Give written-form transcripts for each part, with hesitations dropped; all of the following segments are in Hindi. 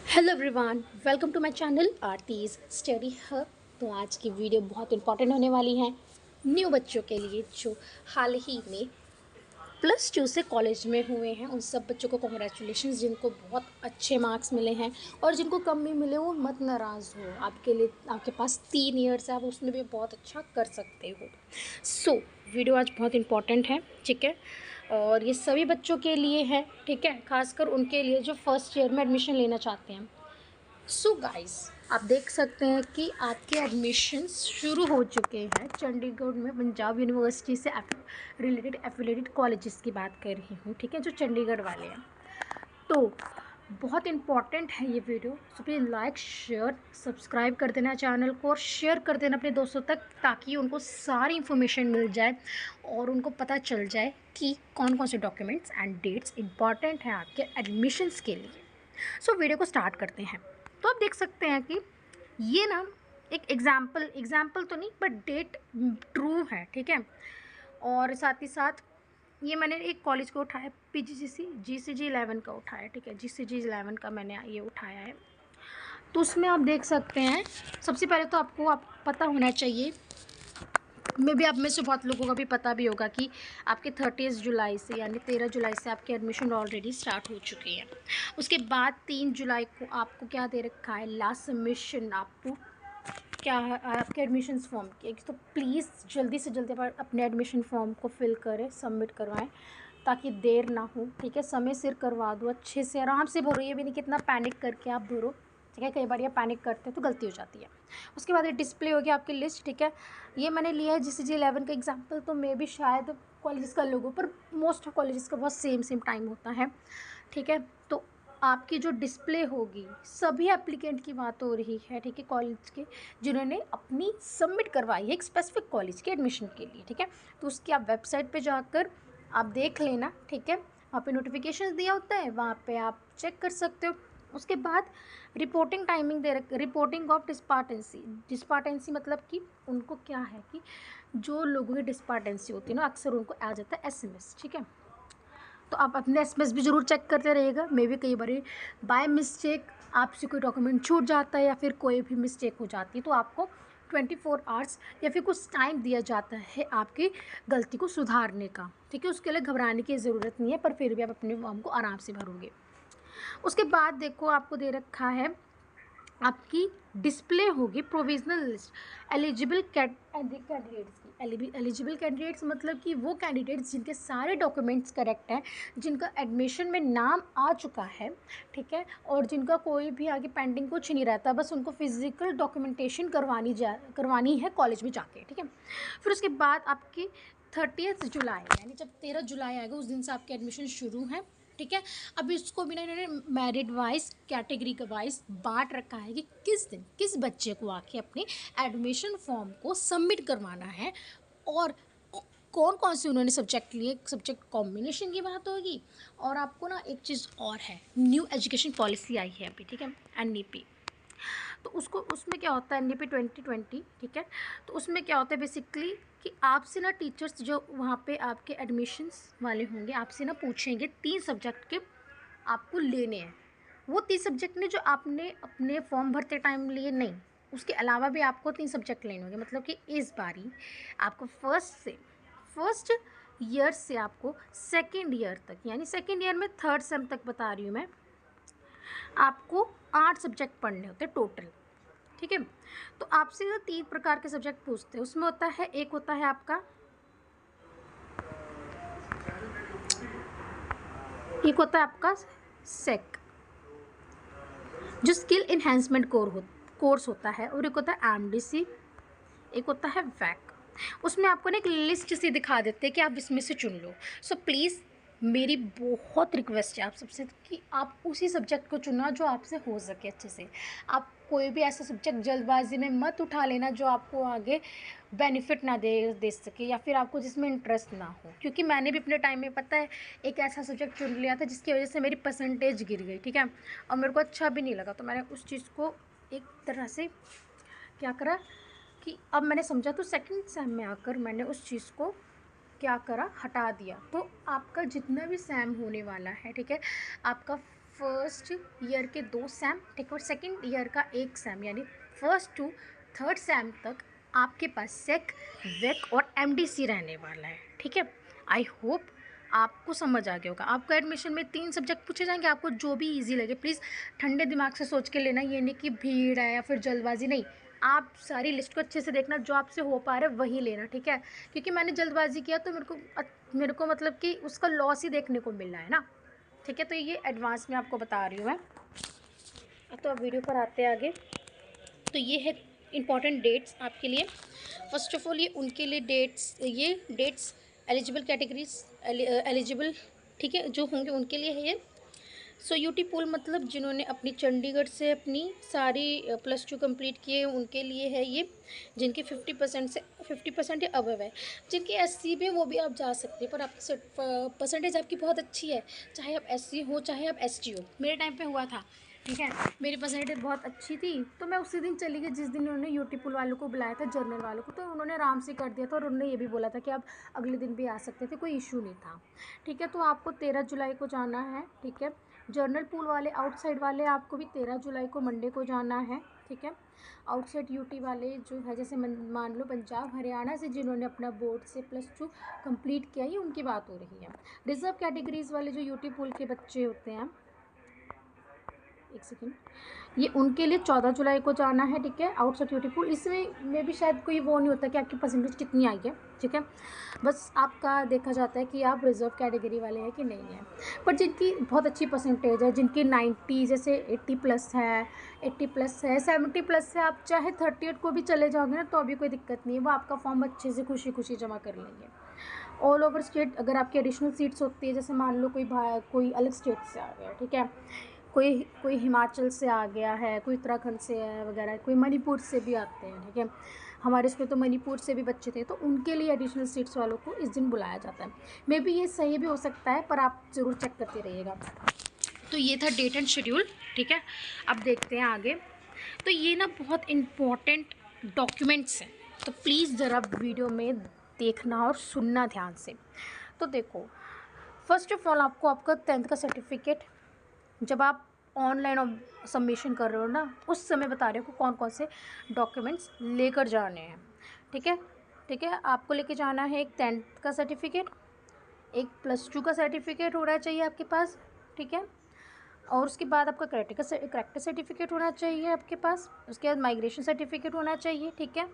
Hello everyone, welcome to my channel Aarti's study hub. तो आज की वीडियो बहुत इंपॉर्टेंट होने वाली है न्यू बच्चों के लिए जो हाल ही में +2 से कॉलेज में हुए हैं। उन सब बच्चों को कॉन्ग्रेचुलेशन जिनको बहुत अच्छे मार्क्स मिले हैं, और जिनको कम भी मिले वो मत नाराज़ हो। आपके लिए आपके पास 3 ईयर्स है, आप उसमें भी बहुत अच्छा कर सकते हो। वीडियो आज बहुत इंपॉर्टेंट है, ठीक है, और ये सभी बच्चों के लिए है, ठीक है, खासकर उनके लिए जो फर्स्ट ईयर में एडमिशन लेना चाहते हैं। गाइस, आप देख सकते हैं कि आपके एडमिशन्स शुरू हो चुके हैं चंडीगढ़ में। पंजाब यूनिवर्सिटी से रिलेटेड एफिलेटेड कॉलेजेस की बात कर रही हूँ, ठीक है, जो चंडीगढ़ वाले हैं। तो बहुत इम्पॉर्टेंट है ये video, so please like share subscribe कर देना चैनल को, और शेयर कर देना अपने दोस्तों तक, ताकि उनको सारी इन्फॉर्मेशन मिल जाए और उनको पता चल जाए कि कौन कौन से डॉक्यूमेंट्स एंड डेट्स इंपॉर्टेंट हैं आपके एडमिशन्स के लिए। वीडियो को स्टार्ट करते हैं। तो आप देख सकते हैं कि ये ना एक एग्जाम्पल तो नहीं, बट डेट ट्रू है, ठीक है। और साथ ही साथ ये मैंने एक कॉलेज को उठाया, GCG 11 का उठाया, ठीक है, GCG 11 का मैंने ये उठाया है। तो उसमें आप देख सकते हैं, सबसे पहले तो आपको पता होना चाहिए, मे भी आप में से बहुत लोगों का भी पता भी होगा कि आपके 30 जुलाई से यानी 13 जुलाई से आपके एडमिशन ऑलरेडी स्टार्ट हो चुकी है। उसके बाद 3 जुलाई को आपको क्या दे रखा है, लास्ट सबमिशन आपको क्या है, आपके एडमिशन फॉर्म की। तो प्लीज़ जल्दी से जल्दी अपने एडमिशन फॉर्म को फिल करें, सबमिट करवाएं, ताकि देर ना हो, ठीक है। समय सिर करवा दो, अच्छे से आराम से भरो, ये भी नहीं कितना पैनिक करके आप भरो, ठीक है। कई बार ये पैनिक करते हैं तो गलती हो जाती है। उसके बाद ये डिस्प्ले हो गया आपकी लिस्ट, ठीक है। ये मैंने लिया है GCG 11 का एग्जाम्पल, तो मे भी शायद कॉलेजेस का लोगो, पर मोस्ट ऑफ कॉलेजेस का बहुत सेम टाइम होता है, ठीक है। तो आपकी जो डिस्प्ले होगी, सभी एप्लीकेंट की बात हो रही है, ठीक है, कॉलेज के जिन्होंने अपनी सबमिट करवाई है एक स्पेसिफिक कॉलेज के एडमिशन के लिए, ठीक है। तो उसकी आप वेबसाइट पे जाकर आप देख लेना, ठीक है। वहाँ पे नोटिफिकेशन दिया होता है, वहाँ पे आप चेक कर सकते हो। उसके बाद रिपोर्टिंग टाइमिंग रिपोर्टिंग ऑफ डिस्पार्टेंसी मतलब कि उनको क्या है कि जो लोगों की डिस्पार्टेंसी होती है ना, अक्सर उनको आ जाता है SMS, ठीक है। तो आप अपने SMS भी ज़रूर चेक करते रहिएगा। मे भी कई बार बाय मिस्टेक आपसे कोई डॉक्यूमेंट छूट जाता है या फिर कोई भी मिस्टेक हो जाती है, तो आपको 24 आवर्स या फिर कुछ टाइम दिया जाता है आपकी गलती को सुधारने का, ठीक है। उसके लिए घबराने की ज़रूरत नहीं है, पर फिर भी आप अपने फॉर्म को आराम से भरोगे। उसके बाद देखो, आपको दे रखा है, आपकी डिस्प्ले होगी प्रोविजनल लिस्ट एलिजिबल कैंडिडेट्स की। एलिजिबल कैंडिडेट्स मतलब कि वो कैंडिडेट्स जिनके सारे डॉक्यूमेंट्स करेक्ट हैं, जिनका एडमिशन में नाम आ चुका है, ठीक है, और जिनका कोई भी आगे पेंडिंग कुछ नहीं रहता, बस उनको फिजिकल डॉक्यूमेंटेशन करवानी है कॉलेज में जाके, ठीक है। फिर उसके बाद आपकी 30 जुलाई यानी जब 13 जुलाई आएगा, उस दिन से आपके एडमिशन शुरू हैं, ठीक है। अब इसको भी ना इन्होंने मेरिट वाइज कैटेगरी के वाइज बांट रखा है कि किस दिन किस बच्चे को आके अपने एडमिशन फॉर्म को सबमिट करवाना है, और कौन कौन से उन्होंने सब्जेक्ट लिए, सब्जेक्ट कॉम्बिनेशन की बात होगी। और आपको ना एक चीज़ और है, न्यू एजुकेशन पॉलिसी आई है अभी, ठीक है, NEP। तो उसमें क्या होता है, NEP 2020, ठीक है। तो उसमें क्या होता है बेसिकली कि आपसे ना टीचर्स जो वहाँ पे आपके एडमिशन्स वाले होंगे, आपसे ना पूछेंगे 3 सब्जेक्ट के आपको लेने हैं। वो 3 सब्जेक्ट ने जो आपने अपने फॉर्म भरते टाइम लिए नहीं, उसके अलावा भी आपको 3 सब्जेक्ट लेने होंगे। मतलब कि इस बारी आपको फर्स्ट ईयर से आपको सेकेंड ईयर तक, यानी सेकेंड ईयर में 3rd सेम तक बता रही हूँ मैं, आपको 8 सब्जेक्ट पढ़ने होते हैं टोटल, ठीक है। तो आपसे ना 3 प्रकार के सब्जेक्ट पूछते हैं। उसमें होता है, एक होता है आपका, एक होता है आपका सेक, जो स्किल इन्हेंसमेंट कोर्स होता है, और एक होता है MDC, एक होता है वैक। उसमें आपको ना एक लिस्ट सी दिखा देते हैं कि आप इसमें से चुन लो। प्लीज़ मेरी बहुत रिक्वेस्ट है आप सबसे कि आप उसी सब्जेक्ट को चुनना जो आपसे हो सके अच्छे से। आप कोई भी ऐसा सब्जेक्ट जल्दबाजी में मत उठा लेना जो आपको आगे बेनिफिट ना दे सके, या फिर आपको जिसमें इंटरेस्ट ना हो। क्योंकि मैंने भी अपने टाइम में, पता है, एक ऐसा सब्जेक्ट चुन लिया था जिसकी वजह से मेरी परसेंटेज गिर गई, ठीक है, और मेरे को अच्छा भी नहीं लगा। तो मैंने उस चीज़ को एक तरह से क्या करा कि अब मैंने समझा, तो सेकंड सेम में आकर मैंने उस चीज़ को क्या करा, हटा दिया। तो आपका जितना भी सेम होने वाला है, ठीक है, आपका फर्स्ट ईयर के 2 सैम, ठीक है, और सेकेंड ईयर का 1 सैम, यानी फर्स्ट टू थर्ड सैम तक आपके पास सेक, वेक और एमडीसी रहने वाला है, ठीक है। आई होप आपको समझ आ गया होगा। आपको एडमिशन में 3 सब्जेक्ट पूछे जाएंगे, आपको जो भी इजी लगे प्लीज़ ठंडे दिमाग से सोच के लेना, ये नहीं कि भीड़ है या फिर जल्दबाजी, नहीं। आप सारी लिस्ट को अच्छे से देखना, जो आपसे हो पा रहा है वही लेना, ठीक है। क्योंकि मैंने जल्दबाजी किया तो मेरे को मतलब कि उसका लॉस ही देखने को मिल रहा है ना, ठीक है। तो ये एडवांस में आपको बता रही हूँ मैं। तो अब वीडियो पर आते हैं आगे। तो ये है इम्पॉर्टेंट डेट्स आपके लिए। फर्स्ट ऑफ ऑल ये उनके लिए डेट्स एलिजिबल कैटेगरीज एलिजिबल, ठीक है, जो होंगे उनके लिए है ये। सो यूटी पूल मतलब जिन्होंने अपनी चंडीगढ़ से अपनी सारी +2 कंप्लीट किए उनके लिए है ये। जिनके 50% या अबव है, जिनकी एससी में वो भी आप जा सकते हैं, पर आपकी परसेंटेज आपकी बहुत अच्छी है, चाहे आप एससी हो चाहे आप एसटी हो। मेरे टाइम पे हुआ था, ठीक है, मेरी परसेंटेज बहुत अच्छी थी, तो मैं उसी दिन चली गई जिस दिन उन्होंने यूटी पुल वालों को बुलाया था, जर्नल वालों को, तो उन्होंने आराम से कर दिया था। और उन्होंने ये भी बोला था कि आप अगले दिन भी आ सकते थे, कोई इशू नहीं था, ठीक है। तो आपको 13 जुलाई को जाना है, ठीक है। जर्नल पूल वाले आउटसाइड वाले आपको भी 13 जुलाई को मंडे को जाना है, ठीक है। आउटसाइड यूटी वाले जो है, जैसे मान लो पंजाब हरियाणा से जिन्होंने अपना बोर्ड से +2 कंप्लीट किया, ये उनकी बात हो रही है। रिजर्व कैटेगरीज वाले जो यूटी पूल के बच्चे होते हैं, एक सेकेंड, ये उनके लिए 14 जुलाई को जाना है, ठीक है, आउटसाइड यूटी पूल। इसमें भी शायद कोई वो नहीं होता कि आपकी परसेंटेज कितनी आई है, ठीक है। बस आपका देखा जाता है कि आप रिजर्व कैटेगरी वाले हैं कि नहीं है। पर जिनकी बहुत अच्छी परसेंटेज है, जिनकी 90, जैसे 80+ है, 80+ है, 70+ है, आप चाहे 38 को भी चले जाओगे ना तो अभी कोई दिक्कत नहीं है, वो आपका फॉर्म अच्छे से खुशी खुशी जमा कर लेंगे। ऑल ओवर स्टेट अगर आपकी एडिशनल सीट्स होती है, जैसे मान लो कोई अलग स्टेट से आ गया, ठीक है, कोई हिमाचल से आ गया है, कोई उत्तराखंड से है वगैरह, कोई मणिपुर से भी आते हैं, ठीक है। हमारे इसमें तो मणिपुर से भी बच्चे थे, तो उनके लिए एडिशनल सीट्स वालों को इस दिन बुलाया जाता है। मे बी ये सही भी हो सकता है, पर आप ज़रूर चेक करते रहिएगा। तो ये था डेट एंड शेड्यूल, ठीक है। अब देखते हैं आगे। तो ये ना बहुत इम्पॉर्टेंट डॉक्यूमेंट्स हैं, तो प्लीज़ ज़रा वीडियो में देखना और सुनना ध्यान से। तो देखो, फर्स्ट ऑफ ऑल आपको आपका 10th का सर्टिफिकेट, जब आप ऑनलाइन सबमिशन कर रहे हो ना, उस समय बता रहे हो कौन कौन से डॉक्यूमेंट्स लेकर जाने हैं, ठीक है, ठीक है। आपको लेके जाना है एक 10th का सर्टिफिकेट, एक +2 का सर्टिफिकेट होना चाहिए आपके पास, ठीक है। और उसके बाद आपका करेक्टर सर्टिफिकेट होना चाहिए आपके पास, उसके बाद माइग्रेशन सर्टिफिकेट होना चाहिए, ठीक है।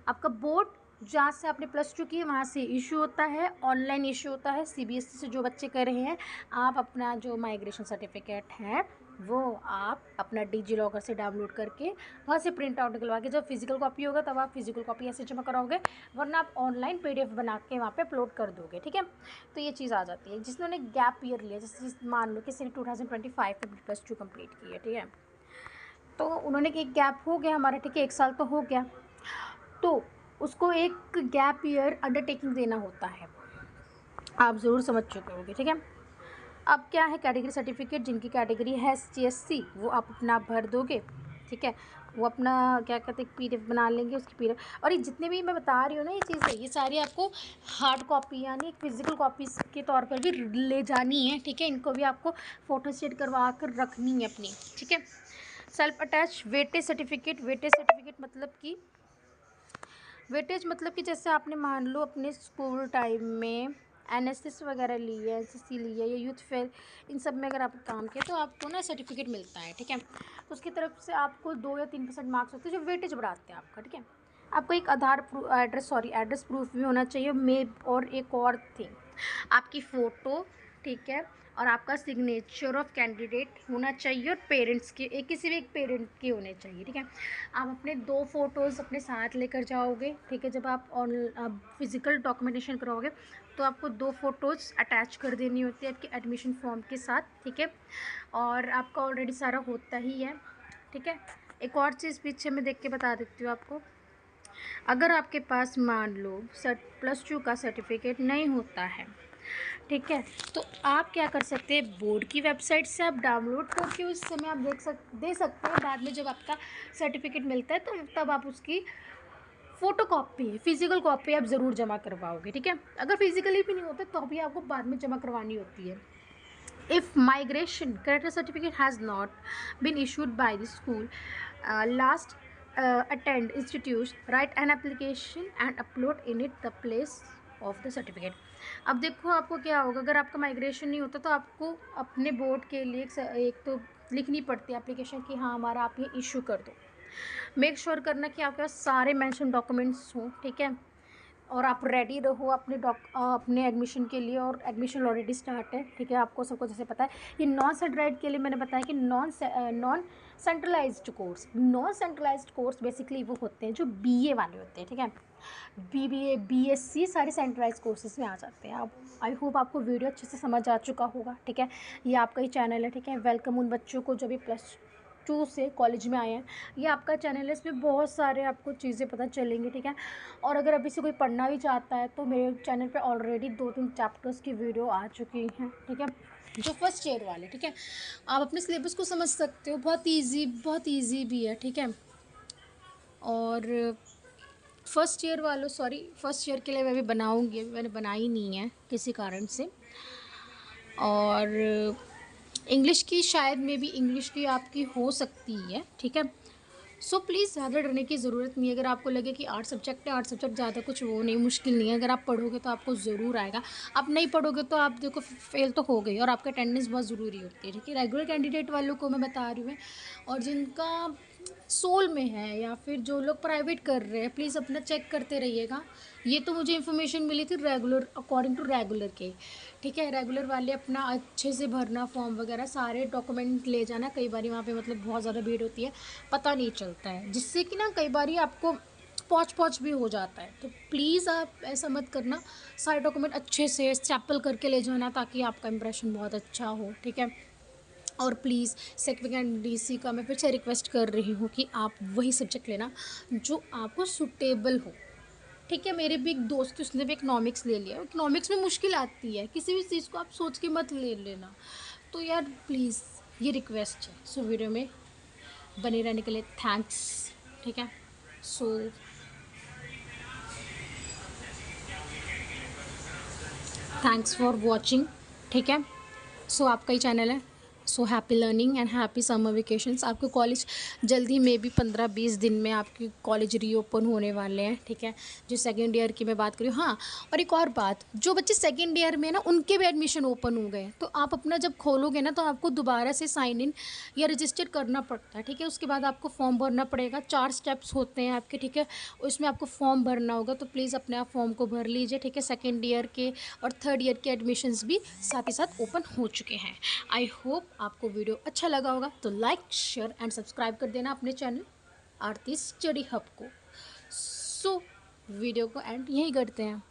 आपका बोर्ड जहाँ से आपने +2 की है वहाँ से इशू होता है, ऑनलाइन इशू होता है। सीबीएसई से जो बच्चे कर रहे हैं, आप अपना जो माइग्रेशन सर्टिफिकेट है वो आप अपना डिजी लॉकर से डाउनलोड करके वहाँ से प्रिंट आउट निकलवा के, जब फिजिकल कॉपी होगा तब आप फिजिकल कॉपी ऐसे जमा कराओगे, वरना आप ऑनलाइन PDF बना के वहाँ पे अपलोड कर दोगे, ठीक है। तो ये चीज़ आ जाती है। जिसने गैप ईयर लिया, जैसे मान लो किसी ने 2025 में +2 कंप्लीट की है, ठीक है, तो उन्होंने एक गैप हो गया हमारा, ठीक है, 1 साल तो हो गया, तो उसको एक गैप ईयर अंडरटेकिंग देना होता है, आप ज़रूर समझ चुके होंगे, ठीक है। अब क्या है, कैटेगरी सर्टिफिकेट, जिनकी कैटेगरी है SC वो आप अपना भर दोगे, ठीक है। वो अपना क्या कहते हैं PDF बना लेंगे, उसकी PDF। और ये जितने भी मैं बता रही हूँ ना ये चीज़ें, ये सारी आपको हार्ड कॉपी यानी फिजिकल कॉपीज़ के तौर पर भी ले जानी है, ठीक है। इनको भी आपको फ़ोटो स्टेट करवा कर रखनी है अपनी, ठीक है। सेल्फ अटैच वेटेज सर्टिफिकेट मतलब कि जैसे आपने मान लो अपने स्कूल टाइम में NSS वगैरह ली है, SSC ली है, या यूथ फेयर, इन सब में अगर आप काम किए तो आपको ना सर्टिफिकेट मिलता है, ठीक है। तो उसकी तरफ से आपको 2 या 3% मार्क्स होते हैं जो वेटेज बढ़ाते हैं आपका, ठीक है। आपको एक एड्रेस प्रूफ भी होना चाहिए, और एक और थिंग, आपकी फ़ोटो, ठीक है, और आपका सिग्नेचर ऑफ कैंडिडेट होना चाहिए, और पेरेंट्स के किसी भी एक पेरेंट के होने चाहिए, ठीक है। आप अपने 2 फ़ोटोज़ अपने साथ लेकर जाओगे, ठीक है। जब आप फिज़िकल डॉक्यूमेंटेशन कराओगे तो आपको 2 फ़ोटोज़ अटैच कर देनी होती है आपके एडमिशन फॉर्म के साथ, ठीक है। और आपका ऑलरेडी सारा होता ही है, ठीक है। एक और चीज़ पीछे मैं देख के बता देती हूँ आपको, अगर आपके पास मान लो +2 का सर्टिफिकेट नहीं होता है, ठीक है, तो आप क्या कर सकते हैं, बोर्ड की वेबसाइट से आप डाउनलोड करके उस समय आप दे सकते हैं। बाद में जब आपका सर्टिफिकेट मिलता है तो तब आप उसकी फ़ोटो कॉपी, फिजिकल कॉपी आप ज़रूर जमा करवाओगे, ठीक है। अगर फिजिकली भी नहीं होते तो भी आपको बाद में जमा करवानी होती है। if migration character certificate has not been issued by the school, last attend institutes, write an application and upload in it the place of the certificate. अब देखो आपको क्या होगा, अगर आपका माइग्रेशन नहीं होता तो आपको अपने बोर्ड के लिए एक तो लिखनी पड़ती है एप्लीकेशन कि हाँ हमारा आप ये इशू कर दो. मेक श्योर करना कि आपके पास सारे मेंशन डॉक्यूमेंट्स हों, ठीक है, और आप रेडी रहो अपने एडमिशन के लिए. और एडमिशन ऑलरेडी स्टार्ट है, ठीक है, आपको सबको जैसे पता है. ये नॉन सेंट्रलाइज्ड के लिए मैंने बताया कि नॉन सेंट्रलाइज्ड कोर्स बेसिकली वो होते हैं जो बीए वाले होते हैं, ठीक है. बीबीए बीएससी सारे सेंट्रलाइज्ड कोर्सेज में आ जाते हैं. आप आई होप आपको वीडियो अच्छे से समझ आ चुका होगा, ठीक है. ये आपका ही चैनल है, ठीक है. वेलकम उन बच्चों को जो भी +2 से कॉलेज में आए हैं. ये आपका चैनल है, इसमें बहुत सारे आपको चीज़ें पता चलेंगी, ठीक है. और अगर अभी से कोई पढ़ना भी चाहता है तो मेरे चैनल पे ऑलरेडी 2-3 चैप्टर्स की वीडियो आ चुकी हैं, ठीक है, जो फर्स्ट ईयर वाले, ठीक है. आप अपने सिलेबस को समझ सकते हो, बहुत ईजी भी है, ठीक है. और फर्स्ट ईयर के लिए मैं भी बनाऊँगी, मैंने बनाई नहीं है किसी कारण से. और इंग्लिश की शायद में भी इंग्लिश की आपकी हो सकती है, ठीक है. सो प्लीज़ ज़्यादा डरने की ज़रूरत नहीं है. अगर आपको लगे कि 8 सब्जेक्ट है, 8 सब्जेक्ट ज़्यादा कुछ वो नहीं, मुश्किल नहीं है. अगर आप पढ़ोगे तो आपको ज़रूर आएगा. आप नहीं पढ़ोगे तो आप देखो फेल तो हो गई. और आपका अटेंडेंस बहुत ज़रूरी होती है, ठीक है. रेगुलर कैंडिडेट वालों को मैं बता रही हूँ, और जिनका सोल में है या फिर जो लोग प्राइवेट कर रहे हैं, प्लीज़ अपना चेक करते रहिएगा. ये तो मुझे इन्फॉर्मेशन मिली थी रेगुलर, अकॉर्डिंग टू रेगुलर के, ठीक है. रेगुलर वाले अपना अच्छे से भरना फॉर्म वगैरह, सारे डॉक्यूमेंट ले जाना. कई बार वहाँ पे मतलब बहुत ज़्यादा भीड़ होती है, पता नहीं चलता है, जिससे कि ना कई बार आपको पहुँच भी हो जाता है. तो प्लीज़ आप ऐसा मत करना. सारे डॉक्यूमेंट अच्छे से स्टैपल करके ले जाना ताकि आपका इंप्रेशन बहुत अच्छा हो, ठीक है. और प्लीज़ सेकंड डीसी का मैं फिर से रिक्वेस्ट कर रही हूँ कि आप वही सब्जेक्ट लेना जो आपको सूटेबल हो, ठीक है. मेरे भी एक दोस्त, उसने भी इकनॉमिक्स ले लिया. इकनॉमिक्स में मुश्किल आती है, किसी भी चीज़ को आप सोच के मत ले लेना. तो यार प्लीज़ ये रिक्वेस्ट है. सो वीडियो में बने रहने के लिए थैंक्स, ठीक है. सो थैंक्स फॉर वॉचिंग, ठीक है. सो आपका ही चैनल है. So happy learning and happy summer vacations. आपके कॉलेज जल्दी में भी 15-20 दिन में आपके कॉलेज रीओपन होने वाले हैं, ठीक है. जो सेकेंड ईयर की मैं बात करूँ, हाँ. और एक और बात, जो बच्चे सेकेंड ईयर में ना उनके भी एडमिशन ओपन हो गए, तो आप अपना जब खोलोगे ना तो आपको दोबारा से साइन इन या रजिस्टर करना पड़ता है, ठीक है. उसके बाद आपको फॉर्म भरना पड़ेगा. 4 स्टेप्स होते हैं आपके, ठीक है. उसमें आपको फॉर्म भरना होगा, तो प्लीज़ अपने आप फॉर्म को भर लीजिए, ठीक है. सेकेंड ईयर के और थर्ड ईयर के एडमिशन्स भी साथ ही साथ ओपन हो चुके हैं. आई होप आपको वीडियो अच्छा लगा होगा, तो लाइक शेयर एंड सब्सक्राइब कर देना अपने चैनल आरती स्टडी हब को. सो वीडियो को एंड यहीं करते हैं.